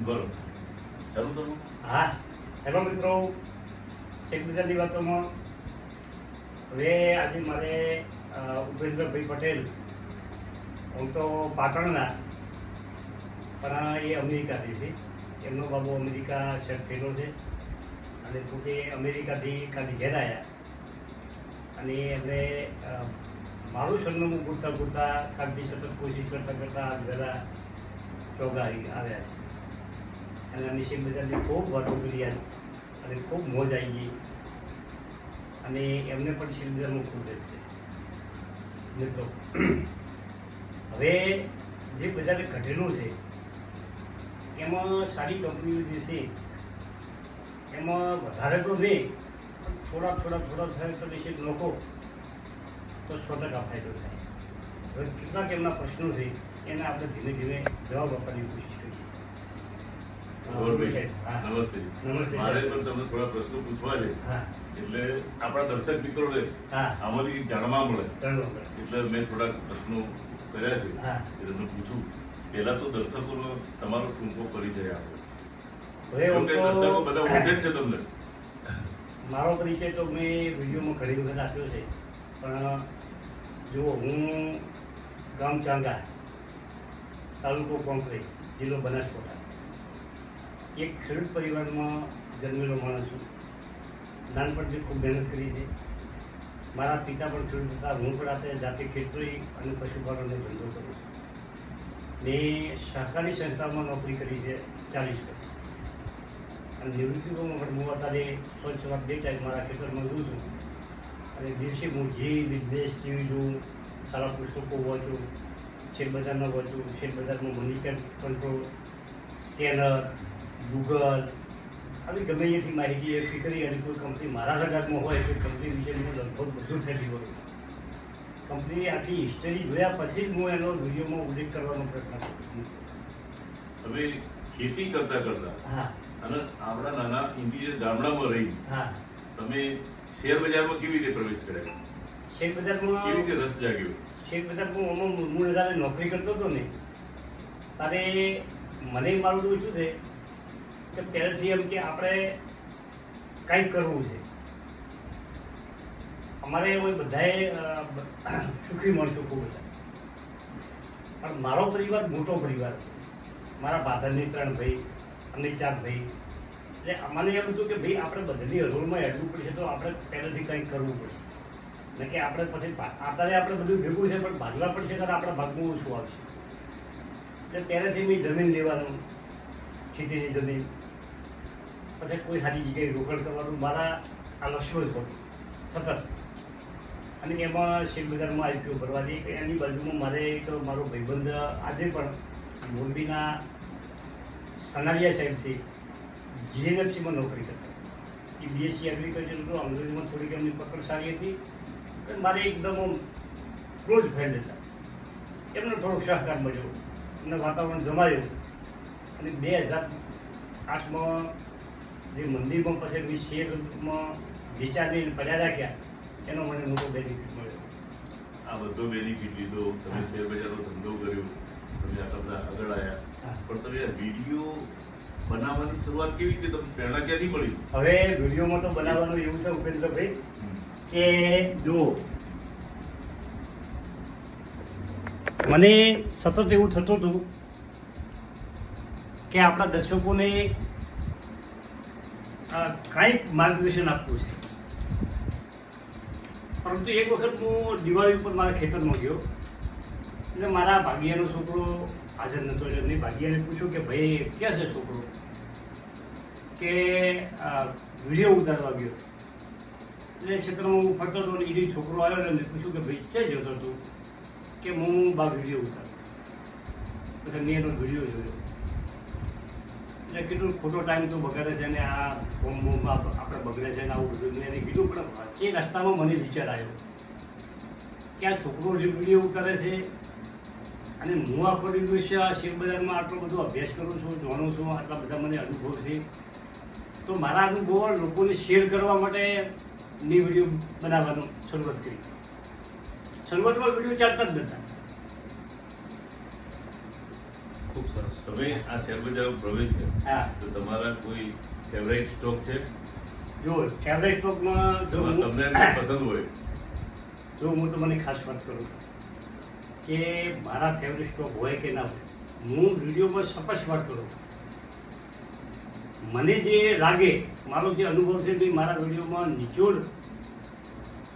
બોલો ચાલુ કરો. હા, હેલો મિત્રો, શેખ બજારની વાતોમાં હવે આજે મારે ઉપેન્દ્રભાઈ પટેલ, હું તો પાટણના, પણ એ અમેરિકાથી છે. એમનો બાબુ અમેરિકા સેટ થયેલો છે અને પોતે અમેરિકાથી ખાલી ઘેર આવ્યા અને એમને મારું સરનામું પૂરતા પૂરતા ખાલી સતત કોશિશ કરતાં કરતાં બધા ચોગા આવ્યા છે અને અમે શેખ બજારની ખૂબ વાતો કરી અને ખૂબ મોજ આવી ગઈ અને એમને પણ શેખ બજારનો ખૂબ રસ છે મિત્રો. હવે જે બજારે ઘટેલું છે એમાં સારી કંપનીઓ જે છે એમાં વધારે તો નહીં, પણ થોડા થાય તો વિશે લોકો તો 100% ફાયદો થાય. હવે કેટલાક એમના પ્રશ્નો છે એને આપણે ધીમે ધીમે જવાબ આપવાની કોશિશ કરીએ. નમસ્તે. નમસ્તે. મારે પણ તમને થોડા પ્રશ્નો પૂછવા છે, એટલે આપણા દર્શક મિત્રોને આમાંથી જાણવા મળે એટલે મેં થોડા પ્રશ્નો કર્યા છે એ તમને પૂછું. પહેલા તો દર્શકોનો તમારો ટૂંકો પરિચય આપો. દર્શકો બધા ઓળખે છે તમને. મારો પરિચય તો મેં વિડીયોમાં ઘણી વખત આપ્યો છે, પણ જુઓ, હું ગામ ચાંગા, તાલુકો કોંકરી, જિલ્લો બનાસકાંઠા, એક ખેડૂત પરિવારમાં જન્મેલો માણસ છું. નાનપણથી ખૂબ મહેનત કરી છે. મારા પિતા પણ ખેડૂત હતા, હું પણ આપણે જાતે ખેતી અને પશુપાલનનો ધંધો કરું છું. મેં સહકારી સંસ્થામાં નોકરી કરી છે 40 વર્ષ અને નિવૃત્તિમાં પણ હું અત્યારે સવાર 2 ટાઈમ મારા ખેતરમાં જોઉં છું અને દિવસે હું જે બિઝનેસ ટીવી જોઉં, સારા પુસ્તકો વાંચું, શેર બજારમાં વાંચું, શેર બજારમાં મની કંટ્રોલ, સ્કેનર, ગૂગલ, આવી ગમે એથી માહિતી એકઠી કરી અને કોઈ કંપની મારા રડારમાં હોય તો કંપની વિશે હું લગભગ બધું ફેરવી કરું છું. કંપનીની આખી હિસ્ટરી જોયા પછી જ હું એનો વિડીયોમાં ઉલ્લેખ કરવાનો પ્રયત્ન કરું છું. હવે ખેતી કરતા અને આપણા નાના ઇન્ડિયન ગામડામાં રહી તમે શેર બજારમાં કેવી રીતે પ્રવેશ કર્યા? શેર બજારમાં કેવી રીતે રસ જાગ્યો? શેર બજારમાં હું જ્યારે નોકરી કરતો હતો ને ત્યારે મને મારું તો શું છે કે પહેલેથી એમ કે આપણે કંઈક કરવું છે. અમારે બધાએ સુખી માણસો ખૂબ હતા, પણ મારો પરિવાર મોટો પરિવાર હતો. મારા ફાધરની 3 ભાઈ અને 4 ભાઈ, એટલે અમને એમ હતું કે ભાઈ આપણે બધાની હરોળમાં હેડવું પડશે તો આપણે પહેલેથી કંઈક કરવું પડશે ને કે આપણે પછી અત્યારે આપણે બધું ભેગું છે પણ ભાગવા પડશે ત્યારે આપણા ભાગમાં ઓછું આવશે. એટલે પહેલેથી મેં જમીન લેવાનું, ખેતીની જમીન, પછી કોઈ સારી જગ્યાએ રોકાણ કરવાનું મારા આ લક્ષ્ય જ હતું સતત. અને એમાં શેર બજારમાં આઈપીઓ ભરવાની કે એની બાજુમાં મારે એક મારો ભાઈબંધ આજે પણ મોરબીના સનાલિયા સાહેબ છે, જીએનએફસીમાં નોકરી કરતા. એ બીએસસી એગ્રીકલ્ચર હતો, અંગ્રેજીમાં થોડીક એમની પકડ સારી હતી. મારે એકદમ ક્લોઝ ફ્રેન્ડ હતા. એમનો થોડોક સહકાર મળ્યો, એમને વાતાવરણ જમાયું અને 2008માં જે મંદિરમાં પછી મેં શેરમાં વિચારીને પડ્યા રાખ્યા એનો મને મોટો બેનિફિટ મળ્યો. આ બધો બેનિફિટ લીધો, તમે શેર બજારનો ધંધો કર્યો, તમે આટલા બધા આગળ આવ્યા, પણ તમે વિડીયો બનાવવાની શરૂઆત કેવી રીતે, તમને પ્રેરણા ક્યાંથી મળી? હવે વિડીયોમાં તો બનાવવાનું એવું છે ઉપેન્દ્રભાઈ કે જુઓ, મને સતત એવું થતું હતું કે આપણા દર્શકોને કાંઈક માર્ગદર્શન આપવું છે. પરંતુ એક વખત હું દિવાળી ઉપર મારા ખેતરમાં ગયો એટલે મારા ભાગિયાનો છોકરો હાજર નહોતો. એટલે મેં ભાગિયાને પૂછ્યું કે ભાઈ ક્યાં છે છોકરો? કે વિડીયો ઉતારવા ગયો. એટલે ક્ષેત્રમાં હું ફરતો હતો અને એ છોકરો આવ્યો ને મેં પૂછ્યું કે ભાઈ ક્યાં જતો હતો? કે હું બા વિડીયો ઉતારતો. પછી મેં એનો વિડીયો જોયો. એટલે કીધું ખોટો ટાઈમ તો બગાડે છે ને આ ફોર્મમાં આપણે બગડે છે ને આવું બધું. મેં એને કીધું, પણ વચ્ચે રસ્તામાં મને વિચાર આવ્યો કે આ છોકરો જે વિડીયો ઉતારે છે અને હું આખો દિવસ શેર બજારમાં આટલો બધો અભ્યાસ કરું છું, જાણું છું, આટલા બધા મને અનુભવ છે, તો મારા અનુભવો લોકોને શેર કરવા માટે ની વિડીયો બનાવવાનું શરૂઆત કરી. શરૂઆતમાં વિડીયો ચાલતા જ નહોતા. ખૂબ સરસ. તમે આ શેર બજાર પ્રવેશ છે હા તો તમારા કોઈ ફેવરેટ સ્ટોક છે જો ફેવરેટ સ્ટોકમાં જો તમને પસંદ હોય જો હું તમને ખાસ વાત કરું કે મારા ફેવરેટ સ્ટોક હોય કે ના હોય, હું વિડીયોમાં સ્પષ્ટ વાત કરું. મને જે લાગે, મારો જે અનુભવ છે ભાઈ, મારા વિડીયોમાં નિચોડ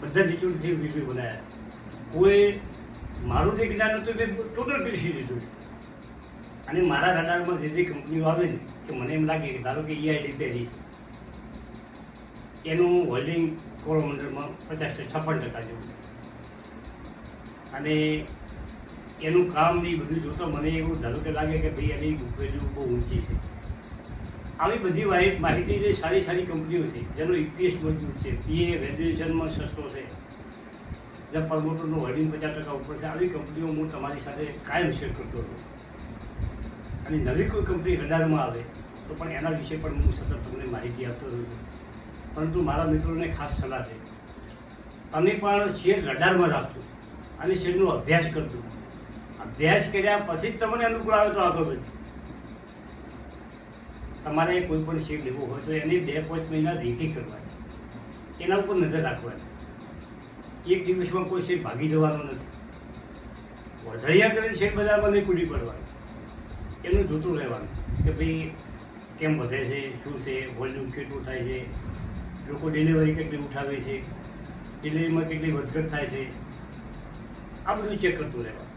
બધા નિચોડથી વિડીયો બનાવ્યા. કોઈ મારું જે જ્ઞાન હતું તે ટોટલ પીસી દીધું છે. અને મારા રડારમાં જે કંપનીઓ આવે ને કે મને એમ લાગે કે ધારો કે EID પેરી એનું હોલ્ડિંગ કોરોમંડળમાં 50-56% જેવું, અને એનું કામ ને બધું જોતો મને એવું ધારો કે લાગે કે ભાઈ એની વેલ્યુ બહુ ઊંચી છે. આવી બધી માહિતી જે સારી સારી કંપનીઓ છે જેનો EPS મજબૂત છે, PA વેલ્યુએશનમાં સસ્તો છે, જે પ્રમોટરનું હોલ્ડિંગ 50% ઉપર છે, આવી કંપનીઓ હું તમારી સાથે કાયમ શેર કરતો હતો. અને નવી કોઈ કંપની રડારમાં આવે તો પણ એના વિશે પણ હું સતત તમને માહિતી આપતો રહ્યો છું. પરંતુ મારા મિત્રોને ખાસ સલાહ છે, તમે પણ શેર રડારમાં રાખજો અને શેરનો અભ્યાસ કરજો. અભ્યાસ કર્યા પછી જ તમને અનુકૂળ આવે તો આગળ વધજો. તમારે કોઈ પણ શેર લેવો હોય તો એને 2-5 મહિના રેકી કરવાની, એના ઉપર નજર રાખવાની. એક દિવસમાં કોઈ શેર ભાગી જવાનો નથી. વધારિયા કરીને શેર બજારમાં નહીં કૂદી પડવાનું, એનું જોતું રહેવાનું કે ભાઈ કેમ વધે છે, શું છે, વોલ્યુમ કેટલું થાય છે, લોકો ડિલિવરી કેટલી ઉઠાવે છે, ડિલિવરીમાં કેટલી વધઘટ થાય છે, આ બધું ચેક કરતું રહેવાનું.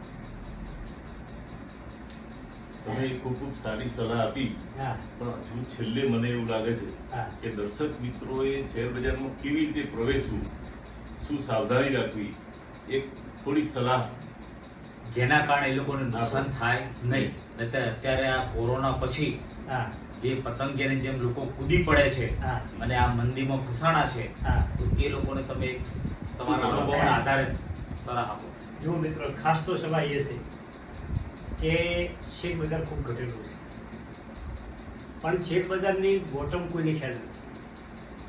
તમે ખૂબ ખૂબ સારી સલાહ આપી, હા પણ હજુ છેલ્લે મને એવું લાગે છે હા કે દર્શક મિત્રોએ શેર બજારમાં કેવી રીતે પ્રવેશવું, શું સાવધાની રાખવી, એક થોડી સલાહ. જેના કારણે એ લોકોને નુકસાન થાય નહીં. અત્યારે આ કોરોના પછી હા જે પતંગિયાની જેમ લોકો કૂદી પડે છે હા અને આ મંદીમાં ફસાણા છે, હા તો એ લોકોને તમે એક તમારા અનુભવના આધારે સલાહ આપો. જો મિત્રો, ખાસ તો સલાહ એ છે કે શેર બજાર ખૂબ ઘટેલું છે, પણ શેર બજારની બોટમ કોઈને ખ્યાલ નથી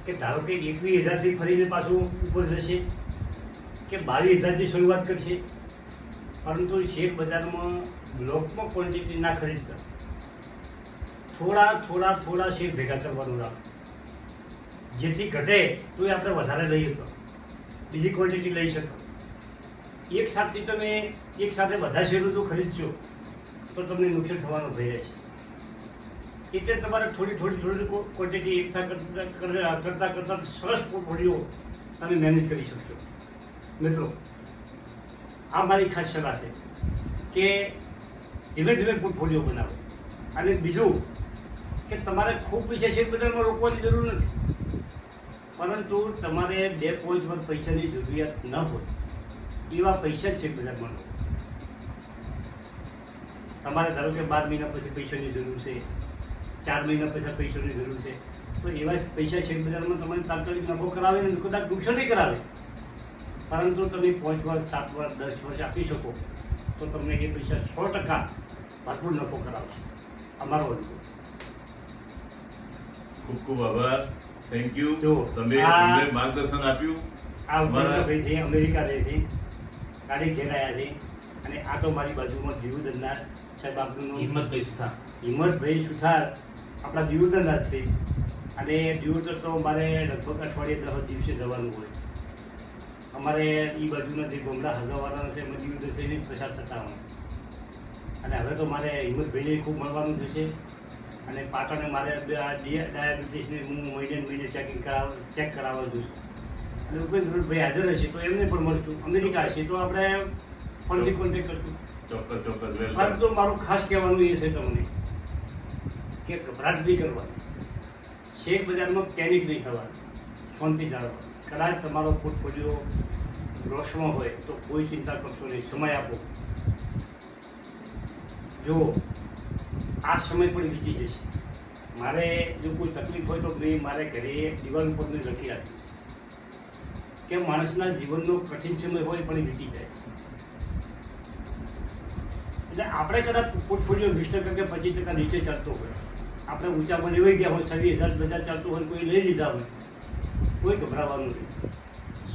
કે ધારો કે 21,000થી ફરીને પાછું ઉપર જશે કે 22,000થી શરૂઆત કરશે. પરંતુ શેર બજારમાં બ્લોકમાં ક્વોન્ટિટી ના ખરીદતા થોડા શેર ભેગા કરવાનું રાખો, જેથી ઘટે તો આપણે વધારે લઈએ તો બીજી ક્વોન્ટિટી લઈ શકો. એક સાથે બધા શેરો જો ખરીદશો તો તમને નુકસાન થવાનો ભય રહેશે. એટલે તમારે થોડી ક્વોન્ટિટી એકઠા કરતા સરસ પોર્ટફોલિયો તમે મેનેજ કરી શકશો. મિત્રો, આ મારી ખાસ સલાહ છે કે ધીમે ધીમે પોર્ટફોલિયો બનાવો. અને બીજું કે તમારે ખૂબ પૈસા શેર બજારમાં રોકવાની જરૂર નથી, પરંતુ તમારે 2 પોઈન્ટ પર પૈસાની જરૂરિયાત ન હોય એવા પૈસા જ શેર બજારમાં લો. તમારે ધારો કે 12 મહિના પછી પૈસાની જરૂર છે, 4 મહિના પછી પૈસાની જરૂર છે, તો એવા પૈસા શેર બજારમાં તમને તાત્કાલિક નફો કરાવે ને કદાચ નુકસાન નહીં કરાવે, પરંતુ તમે 5 વર્ષ, 7 વર્ષ, 10 વર્ષ આપી શકો તો તમને એ પૈસા 100% ભરપૂર નફો કરાવશે. અમારો અનુભવ. ખૂબ ખૂબ આભાર. Thank you. જો, તમે આ- અમને માર્ગદર્શન આપ્યું. આ ભાઈ છે, અમેરિકા રહે છે, ગાડી ઘેર આવ્યા છે. અને આ તો મારી બાજુમાં દીવુદરના સાહેબ, આપણું હિંમતભાઈ સુથાર. હિંમતભાઈ સુથાર આપણા દીવુદરના જ છે. અને દીવુદર તો મારે લગભગ અઠવાડિયે 10 દિવસે જવાનું હોય. અમારે એ બાજુના જે ગોમડા હગાવાળા છે અમે દીવુદર થઈને પસાર થતા હોય. અને હવે તો મારે હિંમતભાઈને ખૂબ મળવાનું થશે. અને પાટણે મારે ડાયાબિટીસને હું મહિને ચેક કરાવવા છું. અને ઉપેન્દ્રભાઈ હાજર હશે તો એમને પણ મળશું. અમેરિકા હશે તો આપણે ફોનથી કોન્ટેક્ટ કરશું. ચોક્કસ વેલકમ. પરંતુ મારું ખાસ કહેવાનું એ છે તમને કે ગભરાટ નહીં કરવાની, શેર બજારમાં પેનિક નહીં થવાનું, શાંતિ જાળવવાની. કદાચ તમારો પોર્ટફોલિયો લોસમાં હોય તો કોઈ ચિંતા કરશો નહીં, સમય આપો. જો આ સમય પણ વીતી જશે. મારે જો કોઈ તકલીફ હોય તો મેં મારે ઘરે દિવાલ ઉપર મેં લખી રાખ્યું કે માણસના જીવનનો કઠિન સમય હોય પણ એ વીતી જાય છે. એટલે આપણે કદાચ પોર્ટફોલિયો 20% કે 25% નીચે ચાલતો હોય, આપણે ઊંચામાં લેવાઈ ગયા હોય, 26,000 બજાર ચાલતું હોય, કોઈ લઈ લીધા હોય, કોઈ ગભરાવાનું નહીં.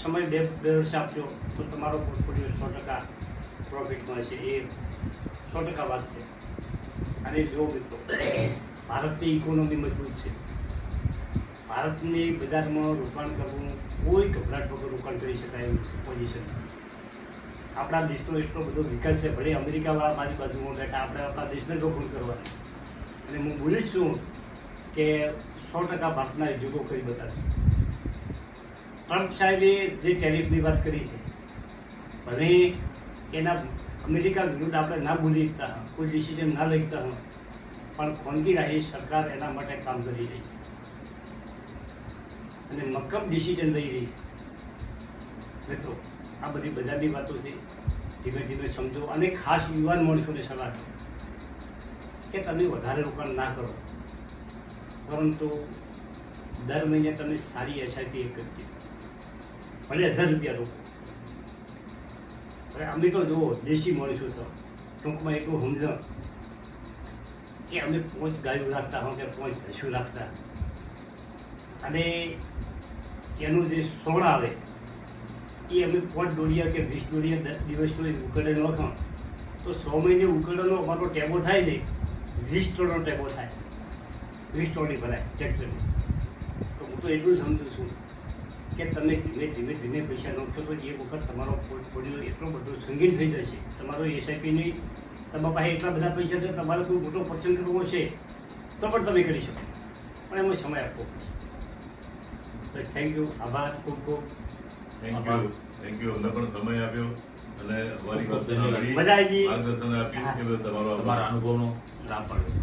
સમય 2 વર્ષ આપજો તો તમારો પોર્ટફોલિયો 100% પ્રોફિટમાં હશે. એ 100% વાત છે. અને જો મિત્રો ભારતની ઇકોનોમી મજબૂત છે, ભારતની બજારમાં રોકાણ કરવું કોઈ ગભરાટ વગર રોકાણ કરી શકાય એવી પોઝિશન છે. આપણા દેશનો એટલો બધો વિકાસ છે, ભલે અમેરિકાવાળા મારી બાજુમાં બેઠા, આપણે આપણા દેશને રોકાણ કરવાનું. અને હું બોલીશ છું કે 100% ભારતના ઉદ્યોગો કરી બતાવશે. ટ્રમ્પ સાહેબે જે ટેરિફની વાત કરી છે, ભલે એના અમેરિકા વિરુદ્ધ આપણે ના બોલી શકતા, કોઈ ડિસિઝન ના લઈ શકતા, પણ ખાનગી રાહી સરકાર એના માટે કામ કરી રહી છે અને મક્કમ ડિસિઝન લઈ રહી છે. મિત્રો, આ બધી બજારની વાતો છે, ધીમે ધીમે સમજો. અને ખાસ યુવાન માણસોને સલાહ છે કે તમે વધારે રોકાણ ના કરો, પરંતુ દર મહિને તમે સારી એસઆઈપી એક કરજો, ભલે 1000 રૂપિયા રોકો. હવે અમે તો જુઓ દેશી માણસો છો, ટૂંકમાં એટલું સમજણ કે અમે 5 ગાયો રાખતા હોં કે 5 ભેંસો રાખતા, અને એનું જે સોળ આવે એ અમે 5 ડોડિયા કે 20 ડોડિયા 10 દિવસનો ઉકળે નાખો તો 100 મહિને ઉકળનો અમારો ટેબો થાય નહીં, 20 ટનનો ટેબો થાય, 20 ટોની ભરાય ટ્રેક્ટરની. તો હું તો એટલું સમજું છું કે તમે ધીમે ધીમે ધીમે પૈસા નાખશો તો એ વખત તમારો પોર્ટફોલિયો એટલો બધો સંગીન થઈ જશે. તમારો એસઆઈપીની તમારા પાસે એટલા બધા પૈસા છે, તમારે કોઈ મોટો પર્સન્ટ કરવો છે તો પણ તમે કરી શકો, પણ એમાં સમય આપવો પડશે. બસ, થેન્ક યુ, આભાર, ખૂબ ખૂબ થેન્ક યુ. અમને પણ સમય આપ્યો અને અમારી વાત ધન્યવાદ. સાંભળી, મજા આવી ગઈ. માર્ગદર્શન આપ્યું એ બદલ તમારો આભાર. તમારા અનુભવનો લાભ મળ્યો.